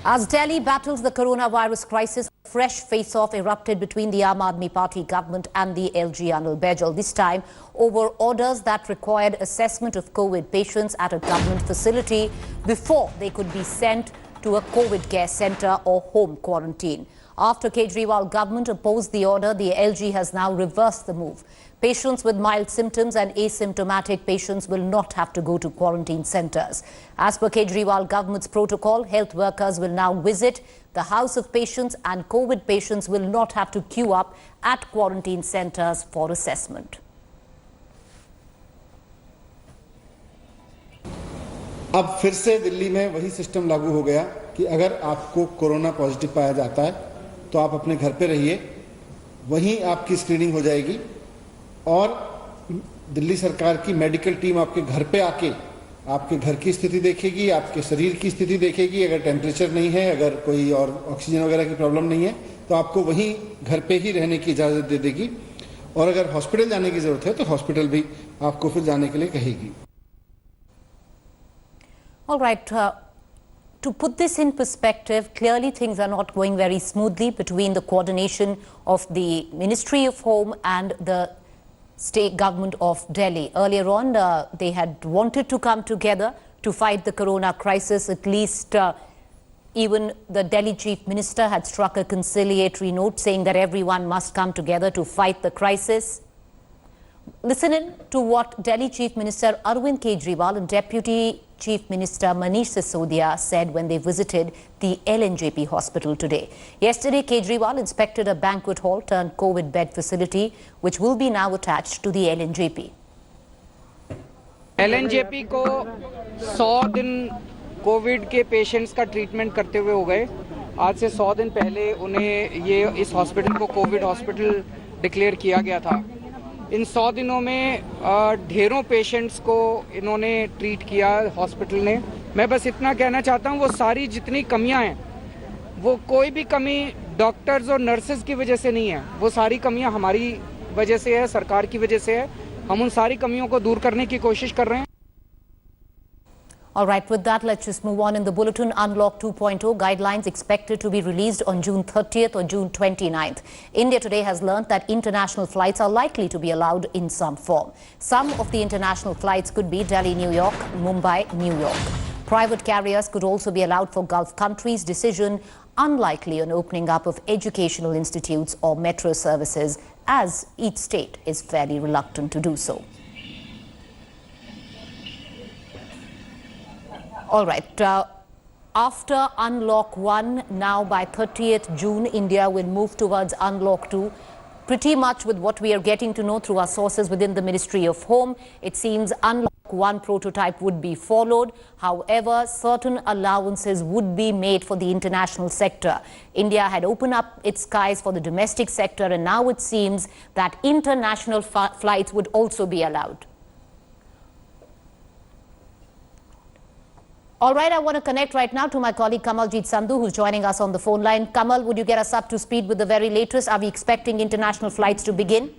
As Delhi battles the coronavirus crisis, a fresh face-off erupted between the Aam Aadmi Party government and the LG Anil Baijal, this time over orders that required assessment of COVID patients at a government facility before they could be sent to a COVID care centre or home quarantine. After Kejriwal government opposed the order, the LG has now reversed the move. Patients with mild symptoms and asymptomatic patients will not have to go to quarantine centres. As per Kejriwal government's protocol, health workers will now visit the house of patients and COVID patients will not have to queue up at quarantine centres for assessment. अब फिर से दिल्ली में वही system लागू हो गया कि अगर आपको कोरोना पॉजिटिव पाया जाता है तो आप अपने घर पे रहिए, वहीं आपकी स्क्रीनिंग हो जाएगी और दिल्ली सरकार की मेडिकल टीम आपके घर पे आके आपके घर की स्थिति देखेगी, आपके शरीर की स्थिति देखेगी। अगर टेम्परेचर नहीं है, अगर कोई और ऑक्सीजन वगैरह की प्रॉब्लम नहीं है तो आपको वहीं घर पे ही रहने की इजाज़त दे देगी और अगर हॉस्पिटल जाने की ज़रूरत है तो हॉस्पिटल भी आपको फिर जाने के लिए कहेगी। All right, to put this in perspective, clearly things are not going very smoothly between the coordination of the Ministry of Home and the state government of Delhi. Earlier on, they had wanted to come together to fight the corona crisis. At least even the Delhi Chief Minister had struck a conciliatory note saying that everyone must come together to fight the crisis. Listen in to what Delhi Chief Minister Arvind Kejriwal and Deputy Chief Minister Manish Sisodia said when they visited the LNJP hospital today. Yesterday, Kejriwal inspected a banquet hall turned COVID bed facility, which will be now attached to the LNJP. LNJP को 100 दिन Covid के patients का treatment करते हुए हो गए। आज से 100 दिन पहले उन्हें ये इस हॉस्पिटल को कोविड हॉस्पिटल डिक्लेयर किया गया था। इन 100 दिनों में ढेरों पेशेंट्स को इन्होंने ट्रीट किया हॉस्पिटल ने। मैं बस इतना कहना चाहता हूँ, वो सारी जितनी कमियां हैं वो कोई भी कमी डॉक्टर्स और नर्सेज की वजह से नहीं है, वो सारी कमियां हमारी वजह से है, सरकार की वजह से है। हम उन सारी कमियों को दूर करने की कोशिश कर रहे हैं। All right, with that, let's just move on in the bulletin. Unlock 2.0 guidelines expected to be released on June 30th or June 29th. India today has learnt that international flights are likely to be allowed in some form. Some of the international flights could be Delhi, New York, Mumbai, New York. Private carriers could also be allowed for Gulf countries. Decision unlikely on opening up of educational institutes or metro services, as each state is fairly reluctant to do so. All right, after Unlock 1, now by 30th June, India will move towards Unlock 2. Pretty much with what we are getting to know through our sources within the Ministry of Home, it seems Unlock 1 prototype would be followed. However, certain allowances would be made for the international sector. India had opened up its skies for the domestic sector, and now it seems that international flights would also be allowed. All right, I want to connect right now to my colleague Kamaljeet Sandhu, who's joining us on the phone line. Kamal, would you get us up to speed with the very latest? Are we expecting international flights to begin?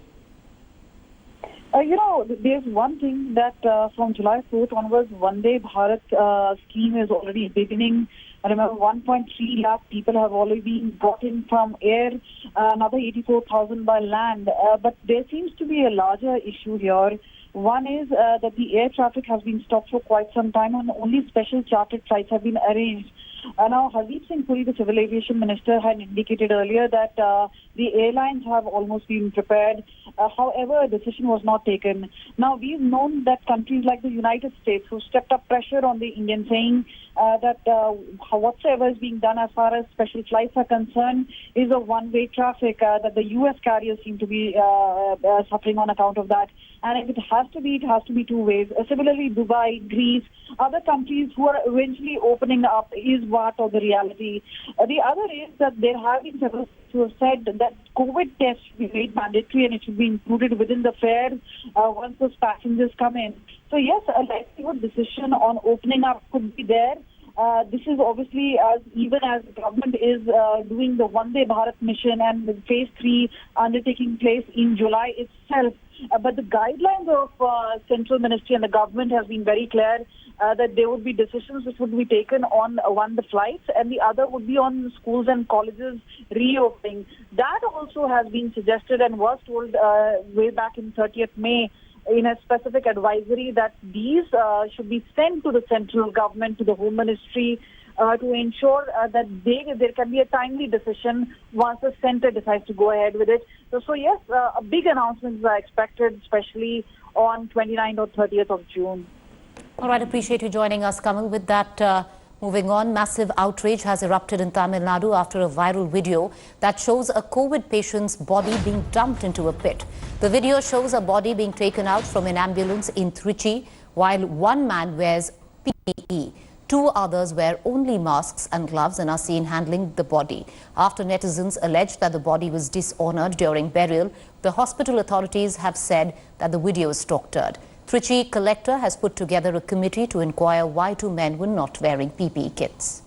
There's one thing that from July 4th onwards, Vande Bharat scheme is already beginning. I remember 1.3 lakh people have already been brought in from air, another 84,000 by land. But there seems to be a larger issue here. One is that the air traffic has been stopped for quite some time and only special chartered flights have been arranged. Now, Hardeep Singh Puri, the Civil Aviation Minister, had indicated earlier that the airlines have almost been prepared. However, a decision was not taken. Now, we've known that countries like the United States, who stepped up pressure on the Indians, saying that whatsoever is being done as far as special flights are concerned is a one-way traffic, that the U.S. carriers seem to be suffering on account of that. And if it has to be, it has to be two ways. Similarly, Dubai, Greece, other countries who are eventually opening up is what of the reality. The other is that there have been several who have said that COVID tests should be made mandatory and it should be included within the fares once those passengers come in. So yes, a likelihood decision on opening up could be there. This is obviously even as the government is doing the Vande Bharat mission and the phase 3 undertaking place in July itself. But the guidelines of Central Ministry and the government have been very clear that there would be decisions which would be taken on one, the flights, and the other would be on schools and colleges reopening. That also has been suggested and was told way back in 30th May in a specific advisory that these should be sent to the central government, to the Home Ministry, to ensure that there can be a timely decision once the centre decides to go ahead with it. So yes, big announcements are expected, especially on 29th or 30th of June. All right, appreciate you joining us, Kamal. With that, moving on, massive outrage has erupted in Tamil Nadu after a viral video that shows a COVID patient's body being dumped into a pit. The video shows a body being taken out from an ambulance in Trichy, while one man wears PPE. Two others wear only masks and gloves and are seen handling the body. After netizens alleged that the body was dishonored during burial, the hospital authorities have said that the video is doctored. Trichy collector has put together a committee to inquire why two men were not wearing PPE kits.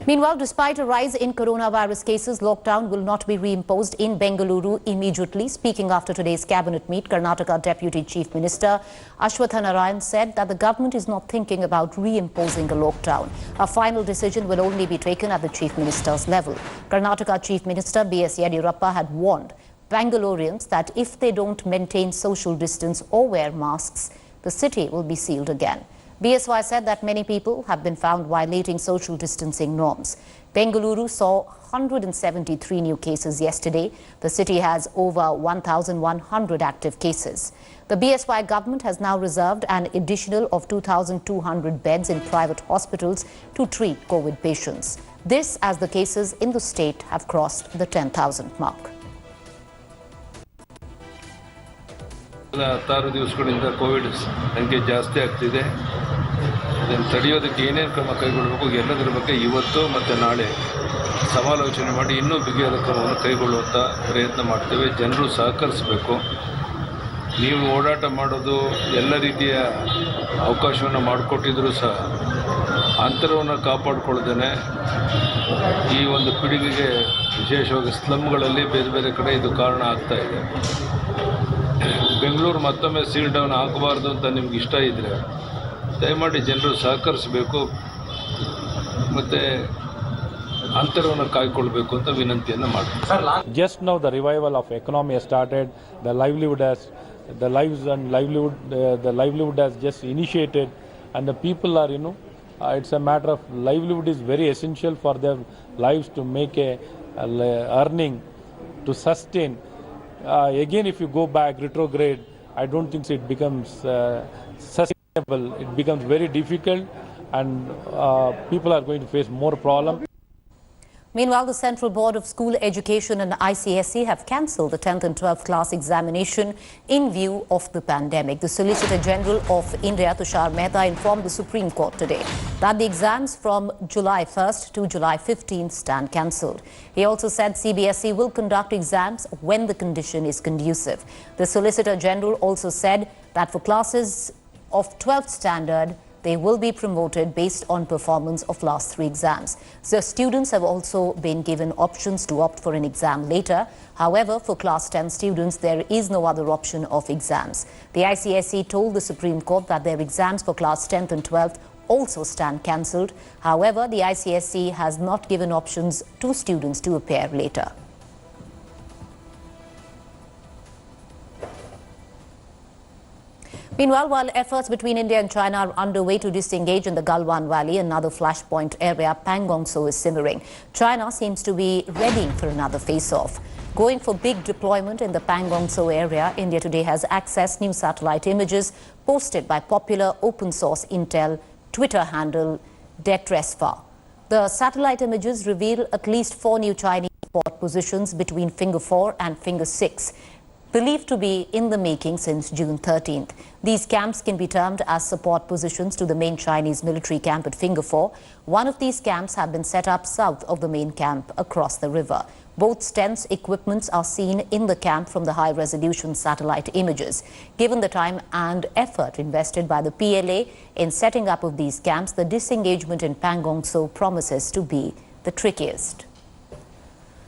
Meanwhile, despite a rise in coronavirus cases, lockdown will not be reimposed in Bengaluru immediately. Speaking after today's cabinet meet, Karnataka Deputy Chief Minister Ashwatha Narayan said that the government is not thinking about reimposing a lockdown. A final decision will only be taken at the Chief Minister's level. Karnataka Chief Minister B.S. Yediyurappa had warned Bengalurians that if they don't maintain social distance or wear masks, the city will be sealed again. BSY said that many people have been found violating social distancing norms. Bengaluru saw 173 new cases yesterday. The city has over 1,100 active cases. The BSY government has now reserved an additional of 2,200 beds in private hospitals to treat COVID patients. This as the cases in the state have crossed the 10,000 mark. ಹತ್ತಾರು ದಿವಸಗಳಿಂದ Covid ಸಂಖ್ಯೆ ಜಾಸ್ತಿ ಆಗ್ತಿದೆ. ಇದನ್ನು ತಡೆಯೋದಕ್ಕೆ ಏನೇನು ಕ್ರಮ ಕೈಗೊಳ್ಳಬೇಕು ಎಲ್ಲದರ ಬಗ್ಗೆ ಇವತ್ತು ಮತ್ತು ನಾಳೆ ಸಮಾಲೋಚನೆ ಮಾಡಿ ಇನ್ನೂ ಬಿಗಿಯಾದ ಕ್ರಮವನ್ನು ಕೈಗೊಳ್ಳುವಂಥ ಪ್ರಯತ್ನ ಮಾಡ್ತೇವೆ. ಜನರು ಸಹಕರಿಸಬೇಕು. ನೀವು ಓಡಾಟ ಮಾಡೋದು ಎಲ್ಲ ರೀತಿಯ ಅವಕಾಶವನ್ನು ಮಾಡಿಕೊಟ್ಟಿದ್ರೂ ಸಹ ಅಂತರವನ್ನು ಕಾಪಾಡಿಕೊಳ್ಳದೇನೆ ಈ ಒಂದು ಪಿಡುಗಿಗೆ ವಿಶೇಷವಾಗಿ ಸ್ಲಮ್ಗಳಲ್ಲಿ ಬೇರೆ ಬೇರೆ ಕಡೆ ಇದು ಕಾರಣ ಆಗ್ತಾ ಇದೆ. ಬೆಂಗಳೂರು ಮತ್ತೊಮ್ಮೆ ಸೀಲ್ ಡೌನ್ ಆಗಬಾರ್ದು ಅಂತ ನಿಮ್ಗೆ ಇಷ್ಟ ಇದ್ದರೆ ದಯಮಾಡಿ ಜನರು ಸಹಕರಿಸಬೇಕು ಮತ್ತು ಅಂತರವನ್ನು ಕಾಯ್ಕೊಳ್ಬೇಕು ಅಂತ ವಿನಂತಿಯನ್ನು ಮಾಡ್ತೀನಿ. Just now the revival of economy has started, the livelihood has just initiated, and the people are, it's a matter of livelihood is very essential for their lives to make a earning to sustain. Again, if you go back retrograde, I don't think it becomes sustainable. It becomes very difficult, and people are going to face more problems. Meanwhile, the Central Board of School Education and ICSE have cancelled the 10th and 12th class examination in view of the pandemic. The Solicitor General of India, Tushar Mehta, informed the Supreme Court today that the exams from July 1st to July 15th stand cancelled. He also said CBSE will conduct exams when the condition is conducive. The Solicitor General also said that for classes of 12th standard, they will be promoted based on performance of last 3 exams. So students have also been given options to opt for an exam later. However, for class 10 students, there is no other option of exams. The ICSE told the Supreme Court that their exams for class 10th and 12th also stand cancelled. However, the ICSE has not given options to students to appear later. Meanwhile, while efforts between India and China are underway to disengage in the Galwan Valley, another flashpoint area, Pangong Tso, is simmering. China seems to be ready for another face-off. Going for big deployment in the Pangong Tso area, India today has accessed new satellite images posted by popular open-source Intel Twitter handle Detresfa. The satellite images reveal at least 4 new Chinese support positions between Finger 4 and Finger 6. Believed to be in the making since June 13th. These camps can be termed as support positions to the main Chinese military camp at Finger 4. One of these camps have been set up south of the main camp across the river. Both stents equipments are seen in the camp from the high-resolution satellite images. Given the time and effort invested by the PLA in setting up of these camps, the disengagement in Pangong Tso promises to be the trickiest.